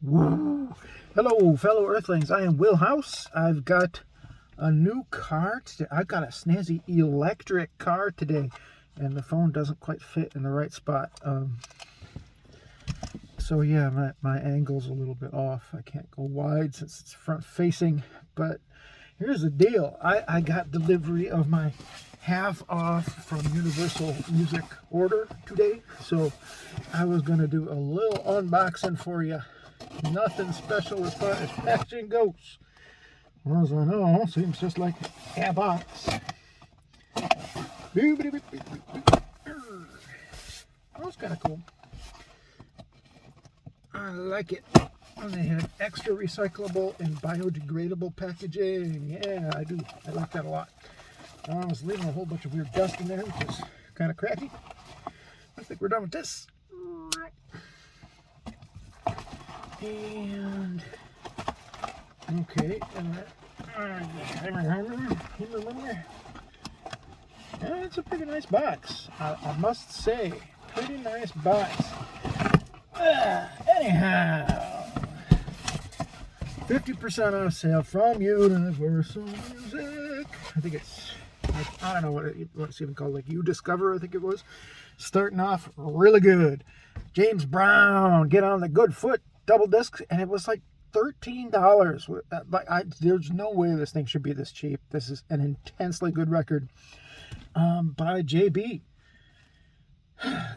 Woo! Hello, fellow Earthlings. I am Will House. I've got a new car today. I've got a snazzy electric car today, and the phone doesn't quite fit in the right spot. So yeah, my angle's a little bit off. I can't go wide since it's front facing. But here's the deal. I got delivery of my half off from Universal Music order today. So I was going to do a little unboxing for you. Nothing special as far as packaging goes. As I know, seems just like a box. That was kind of cool. I like it. And they had extra recyclable and biodegradable packaging. Yeah, I do. I like that a lot. I was leaving a whole bunch of weird dust in there, which is kind of crappy. I think we're done with this. And okay, it's a pretty nice box. I must say, pretty nice box. Anyhow, 50% off sale from Universal Music. I think it's, I don't know what it's even called, like You Discover, I think it was. Starting off really good. James Brown, Get on the Good Foot double disc, and it was like $13. There's no way this thing should be this cheap. This is an intensely good record by JB,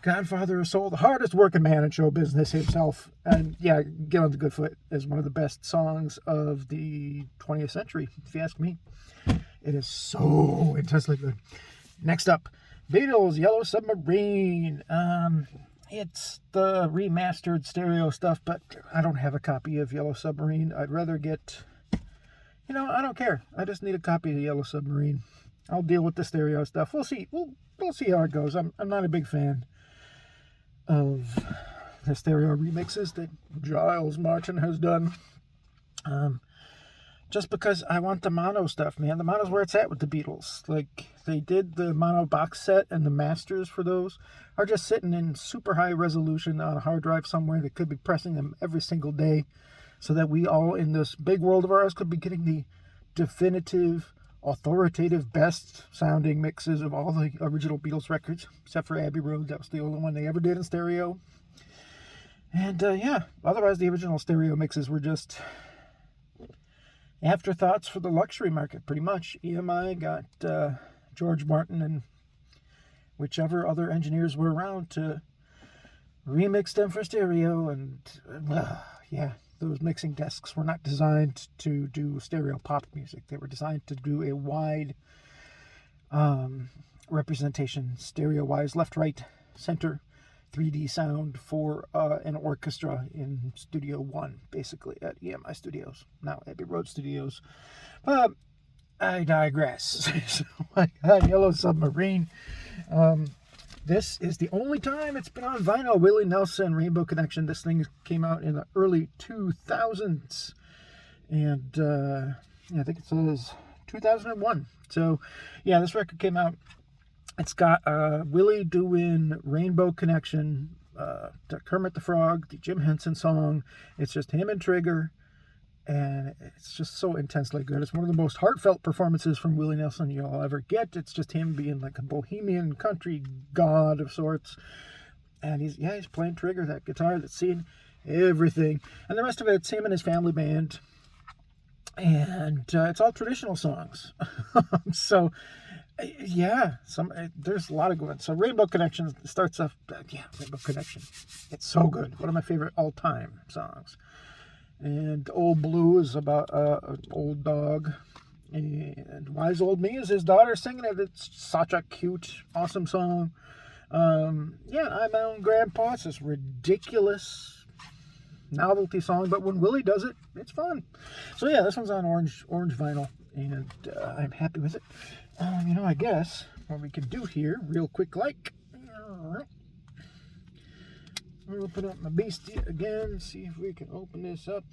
Godfather of Soul, the hardest working man in show business himself. And yeah, Get on the Good Foot is one of the best songs of the 20th century, if you ask me. It is so intensely good. Next up, Beatles, Yellow Submarine. It's the remastered stereo stuff, but I don't have a copy of Yellow Submarine. I'd rather get, I don't care. I just need a copy of Yellow Submarine. I'll deal with the stereo stuff. We'll see. We'll see how it goes. I'm not a big fan of the stereo remixes that Giles Martin has done. Just because I want the mono stuff, man. The mono's where it's at with the Beatles. Like, they did the mono box set, and the masters for those are just sitting in super high resolution on a hard drive somewhere. They could be pressing them every single day so that we all in this big world of ours could be getting the definitive, authoritative, best sounding mixes of all the original Beatles records, except for Abbey Road. That was the only one they ever did in stereo. And yeah, otherwise the original stereo mixes were just afterthoughts for the luxury market, pretty much. EMI got George Martin and whichever other engineers were around to remix them for stereo, and yeah, those mixing desks were not designed to do stereo pop music. They were designed to do a wide representation, stereo-wise, left, right, center, 3D sound for an orchestra in Studio One, basically, at EMI Studios, now Abbey Road Studios. But I digress. So I got Yellow Submarine. This is the only time it's been on vinyl. Willie Nelson, Rainbow Connection. This thing came out in the early 2000s. And I think it says 2001. So, yeah, this record came out. It's got Willie doing Rainbow Connection, to Kermit the Frog, the Jim Henson song. It's just him and Trigger, and it's just so intensely good. It's one of the most heartfelt performances from Willie Nelson you'll ever get. It's just him being like a bohemian country god of sorts. And he's playing Trigger, that guitar that's seeing everything. And the rest of it's him and his family band. And it's all traditional songs. So yeah, there's a lot of good ones. So Rainbow Connection starts off, Rainbow Connection. It's so good. One of my favorite all-time songs. And Old Blue is about an old dog. And Wise Old Me is his daughter singing it. It's such a cute, awesome song. I'm my own grandpa. It's this ridiculous novelty song, but when Willie does it, it's fun. So yeah, this one's on orange vinyl, and I'm happy with it. I guess what we can do here, real quick, I'll open up my beastie again, see if we can open this up.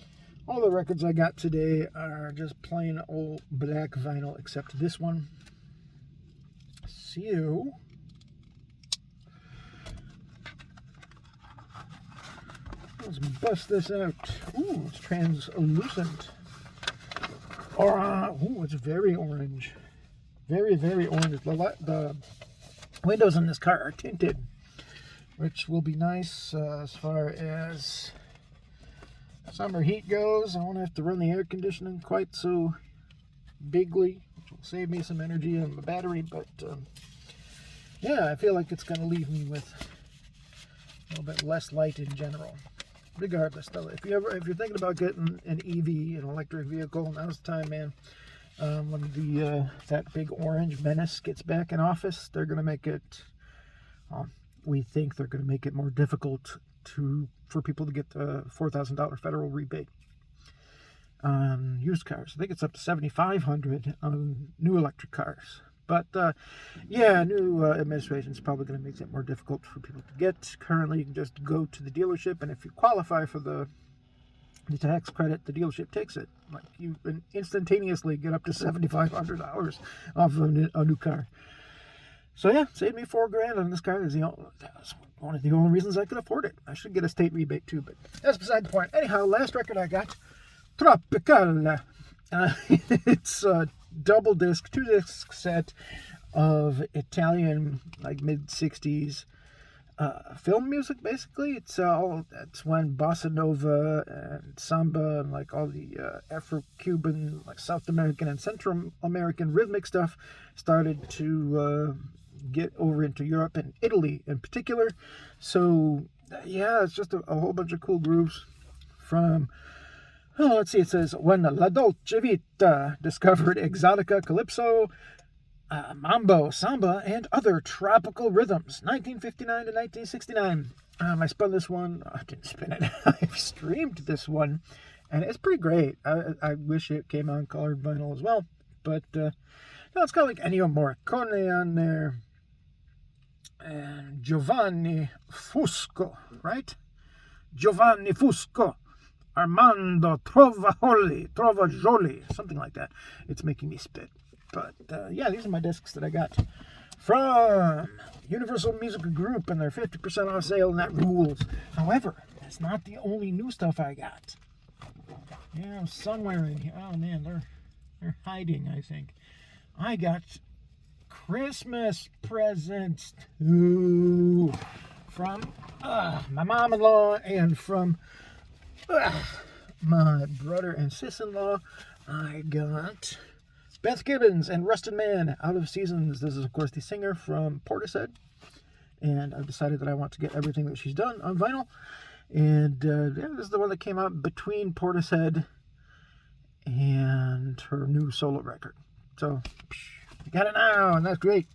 All the records I got today are just plain old black vinyl, except this one. So, Let's bust this out. Ooh, it's translucent. Ooh, it's very orange. Very, very orange. The windows in this car are tinted, which will be nice as far as summer heat goes. I won't have to run the air conditioning quite so bigly, which will save me some energy on the battery. But yeah, I feel like it's going to leave me with a little bit less light in general. Regardless, though, if you're thinking about getting an EV, an electric vehicle, now's the time, man. When that big orange menace gets back in office, they're going to make it. We think they're going to make it more difficult for people to get the $4,000 federal rebate on used cars. I think it's up to $7,500 on new electric cars. But yeah, new administration is probably going to make it more difficult for people to get. Currently, you can just go to the dealership, and if you qualify for the tax credit, the dealership takes it. Like, you can instantaneously get up to $7,500 off of a new car. So yeah, saved me $4,000 on this car. That was one of the only reasons I could afford it. I should get a state rebate too, but that's beside the point. Anyhow, last record I got, Tropical. It's a double disc, 2-disc set of Italian, like mid-60s film music, basically. That's when bossa nova and samba and like all the Afro-Cuban, like South American and Central American rhythmic stuff started to get over into Europe and Italy in particular. So yeah, it's just a whole bunch of cool grooves from, let's see, it says, when La Dolce Vita discovered exotica, calypso, mambo, samba, and other tropical rhythms, 1959 to 1969. I spun this one. I didn't spin it. I streamed this one, and it's pretty great. I wish it came on colored vinyl as well, but no, it's got like Ennio Morricone on there, and Giovanni Fusco, right? Giovanni Fusco. Armando Trovajoli, something like that. It's making me spit. But yeah, these are my discs that I got from Universal Music Group and their 50% off sale, and that rules. However, that's not the only new stuff I got. Yeah, somewhere in here. Oh man, they're hiding, I think. I got Christmas presents too from my mom-in-law and from my brother and sis-in-law. I got Beth Gibbons and Rusted Man, Out of Seasons. This is, of course, the singer from Portishead. And I've decided that I want to get everything that she's done on vinyl. And yeah, this is the one that came out between Portishead and her new solo record. So, I got it now, and that's great.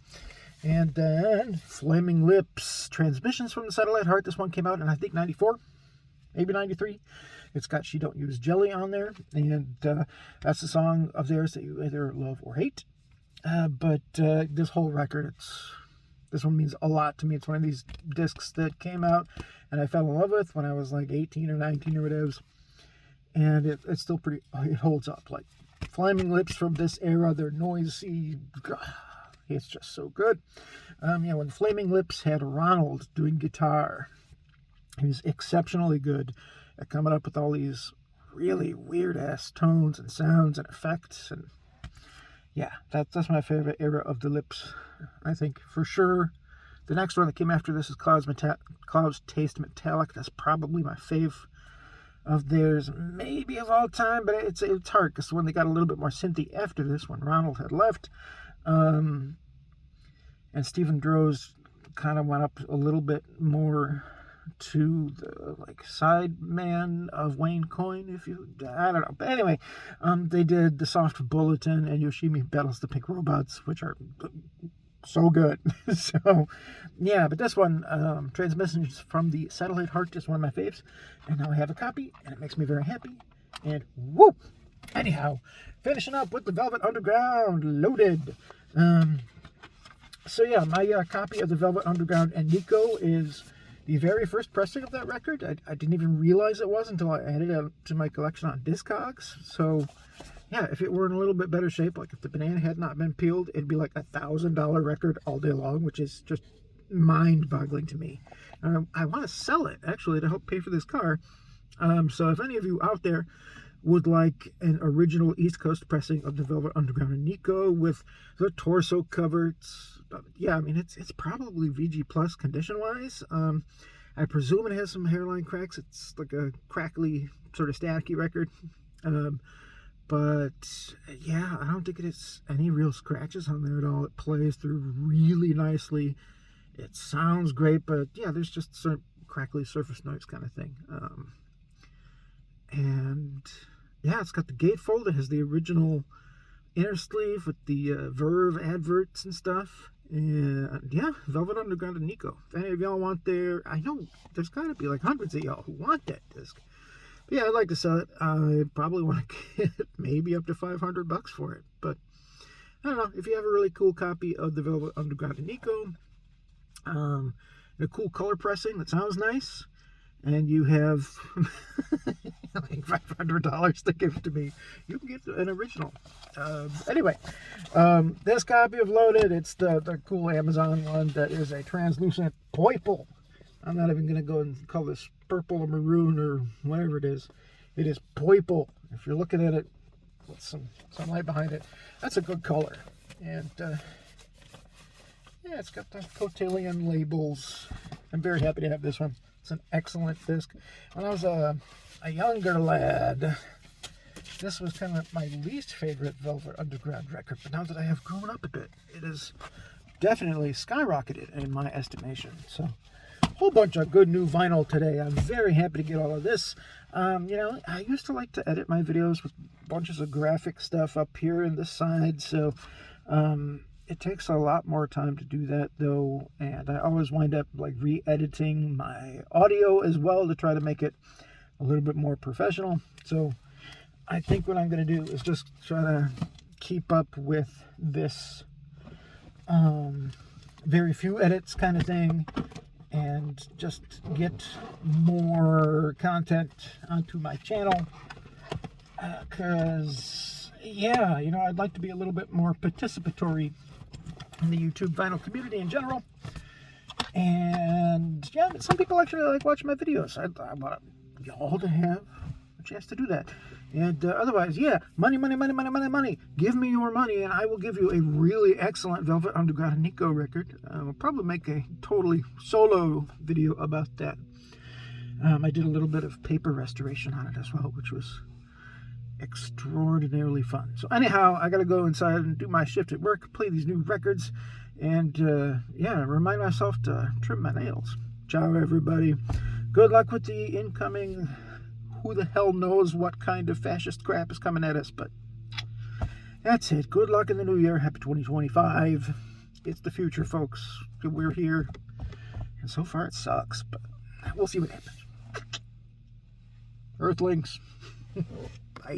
And then Flaming Lips, Transmissions from the Satellite Heart. This one came out in, I think, 94. Maybe 93. It's got She Don't Use Jelly on there, and that's the song of theirs that you either love or hate. But this whole record, this one means a lot to me. It's one of these discs that came out and I fell in love with when I was like 18 or 19 or whatever. And it's still pretty, it holds up. Like Flaming Lips from this era, they're noisy. It's just so good. Yeah, when Flaming Lips had Ronald doing guitar, he was exceptionally good at coming up with all these really weird-ass tones and sounds and effects. And yeah, that's my favorite era of the Lips, I think, for sure. The next one that came after this is Clouds Taste Metallic. That's probably my fave of theirs, maybe of all time, but it's hard because when they got a little bit more synthy after this, when Ronald had left, and Stephen Droz kind of went up a little bit more to the like side man of Wayne Coyne, I don't know, but anyway, they did The Soft Bulletin and Yoshimi Battles the Pink Robots, which are so good. So yeah, but this one, Transmissions from the Satellite Heart, is one of my faves, and now I have a copy and it makes me very happy. And whoop, anyhow, finishing up with the Velvet Underground Loaded. So yeah, my copy of the Velvet Underground and Nico is the very first pressing of that record. I didn't even realize it was until I added it to my collection on Discogs. So yeah, if it were in a little bit better shape, like if the banana had not been peeled, it'd be like $1,000 record all day long, which is just mind-boggling to me. I want to sell it, actually, to help pay for this car. So if any of you out there would like an original East Coast pressing of the Velvet Underground and Nico with the torso cover, yeah, I mean, it's probably VG Plus condition-wise. I presume it has some hairline cracks. It's like a crackly, sort of staticky record. But yeah, I don't think it has any real scratches on there at all. It plays through really nicely. It sounds great, but yeah, there's just some crackly surface noise kind of thing. And yeah, it's got the gatefold. It has the original inner sleeve with the Verve adverts and stuff. And yeah, Velvet Underground and Nico. If any of y'all want their, I know there's got to be like hundreds of y'all who want that disc. But yeah, I'd like to sell it. I probably want to get maybe up to $500 for it. But I don't know, if you have a really cool copy of the Velvet Underground and Nico, a cool color pressing that sounds nice, and you have like $500 to give to me, you can get an original. Anyway, this copy of Loaded, it's the cool Amazon one that is a translucent purple. I'm not even going to go and call this purple or maroon or whatever it is. It is purple. If you're looking at it with some light behind it, that's a good color. And yeah, it's got the Cotillion labels. I'm very happy to have this one. It's an excellent disc. When I was a younger lad, this was kind of my least favorite Velvet Underground record. But now that I have grown up a bit, it has definitely skyrocketed in my estimation. So, a whole bunch of good new vinyl today. I'm very happy to get all of this. You know, I used to like to edit my videos with bunches of graphic stuff up here in the side. So, it takes a lot more time to do that, though, and I always wind up like re-editing my audio as well to try to make it a little bit more professional. So I think what I'm going to do is just try to keep up with this very few edits kind of thing, and just get more content onto my channel, because yeah, you know, I'd like to be a little bit more participatory in the YouTube vinyl community in general. And yeah, some people actually like watching my videos. I want y'all to have a chance to do that. And otherwise, yeah, money. Give me your money and I will give you a really excellent Velvet Underground and Nico record. I'll probably make a totally solo video about that. I did a little bit of paper restoration on it as well, which was extraordinarily fun. So anyhow, I gotta go inside and do my shift at work, play these new records, and yeah, remind myself to trim my nails. Ciao, everybody. Good luck with the incoming, who the hell knows what kind of fascist crap is coming at us, but that's it. Good luck in the new year. Happy 2025. It's the future, folks. We're here, and so far it sucks, but we'll see what happens. Earthlings. Bye.